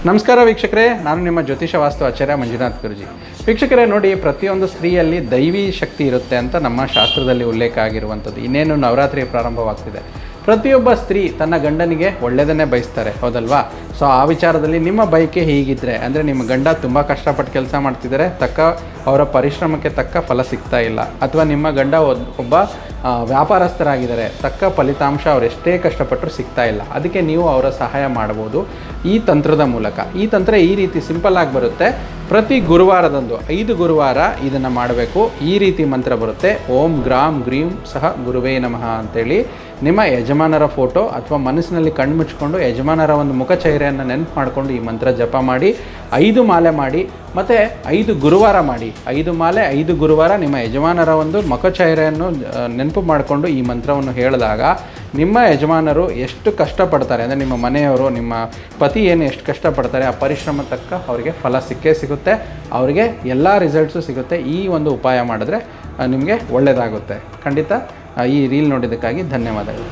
ನಮಸ್ಕಾರ ವೀಕ್ಷಕರೇ, ನಾನು ನಿಮ್ಮ ಜ್ಯೋತಿಷ ವಾಸ್ತು ಆಚಾರ್ಯ ಮಂಜುನಾಥ್ ಗುರುಜಿ. ವೀಕ್ಷಕರೇ ನೋಡಿ, ಪ್ರತಿಯೊಂದು ಸ್ತ್ರೀಯಲ್ಲಿ ದೈವಿ ಶಕ್ತಿ ಇರುತ್ತೆ ಅಂತ ನಮ್ಮ ಶಾಸ್ತ್ರದಲ್ಲಿ ಉಲ್ಲೇಖ ಆಗಿರುವಂಥದ್ದು. ಇನ್ನೇನು ನವರಾತ್ರಿ ಪ್ರಾರಂಭವಾಗ್ತಿದೆ. ಪ್ರತಿಯೊಬ್ಬ ಸ್ತ್ರೀ ತನ್ನ ಗಂಡನಿಗೆ ಒಳ್ಳೆಯದನ್ನೇ ಬಯಸ್ತಾರೆ, ಹೌದಲ್ವಾ? ಸೊ ಆ ವಿಚಾರದಲ್ಲಿ ನಿಮ್ಮ ಬಯಕೆ ಹೀಗಿದ್ದರೆ, ಅಂದರೆ ನಿಮ್ಮ ಗಂಡ ತುಂಬ ಕಷ್ಟಪಟ್ಟು ಕೆಲಸ ಮಾಡ್ತಿದ್ದಾರೆ, ಅವರ ಪರಿಶ್ರಮಕ್ಕೆ ತಕ್ಕ ಫಲ ಸಿಗ್ತಾ ಇಲ್ಲ, ಅಥವಾ ನಿಮ್ಮ ಗಂಡ ಒಬ್ಬ ವ್ಯಾಪಾರಸ್ಥರಾಗಿದ್ದಾರೆ, ತಕ್ಕ ಫಲಿತಾಂಶ ಅವರೆಷ್ಟೇ ಕಷ್ಟಪಟ್ಟರು ಸಿಗ್ತಾ ಇಲ್ಲ, ಅದಕ್ಕೆ ನೀವು ಅವರ ಸಹಾಯ ಮಾಡ್ಬೋದು ಈ ತಂತ್ರದ ಮೂಲಕ. ಈ ತಂತ್ರ ಈ ರೀತಿ ಸಿಂಪಲ್ ಆಗಿ ಬರುತ್ತೆ. ಪ್ರತಿ ಗುರುವಾರದಂದು 5 ಗುರುವಾರ ಇದನ್ನು ಮಾಡಬೇಕು. ಈ ರೀತಿ ಮಂತ್ರ ಬರುತ್ತೆ: ಓಂ ಗ್ರಾಂ ಗ್ರೀಂ ಸಹ ಗುರುವೇ ನಮಃ ಅಂತೇಳಿ. ನಿಮ್ಮ ಯಜಮಾನರ ಫೋಟೋ ಅಥವಾ ಮನಸ್ಸಿನಲ್ಲಿ ಕಣ್ಣು ಮುಚ್ಕೊಂಡು ಯಜಮಾನರ ಒಂದು ಮುಖಚಹರೆಯನ್ನು ನೆನಪು ಮಾಡಿಕೊಂಡು ಈ ಮಂತ್ರ ಜಪ ಮಾಡಿ 5 ಮಾಲೆ ಮಾಡಿ, ಮತ್ತು 5 ಗುರುವಾರ ಮಾಡಿ. 5 ಮಾಲೆ 5 ಗುರುವಾರ ನಿಮ್ಮ ಯಜಮಾನರ ಒಂದು ಮುಖಚಹರೆಯನ್ನು ನೆನಪು ಮಾಡಿಕೊಂಡು ಈ ಮಂತ್ರವನ್ನು ಹೇಳಿದಾಗ ನಿಮ್ಮ ಯಜಮಾನರು ಎಷ್ಟು ಕಷ್ಟಪಡ್ತಾರೆ, ಅಂದರೆ ನಿಮ್ಮ ಮನೆಯವರು, ನಿಮ್ಮ ಪತಿ ಏನು ಎಷ್ಟು ಕಷ್ಟಪಡ್ತಾರೆ, ಆ ಪರಿಶ್ರಮ ತಕ್ಕ ಅವರಿಗೆ ಫಲ ಸಿಕ್ಕೇ ಸಿಗುತ್ತೆ, ಅವರಿಗೆ ಎಲ್ಲ ರಿಸಲ್ಟ್ಸು ಸಿಗುತ್ತೆ. ಈ ಒಂದು ಉಪಾಯ ಮಾಡಿದ್ರೆ ನಿಮಗೆ ಒಳ್ಳೆಯದಾಗುತ್ತೆ ಖಂಡಿತ. ಈ ರೀಲ್ ನೋಡಿದ್ದಕ್ಕಾಗಿ ಧನ್ಯವಾದಗಳು.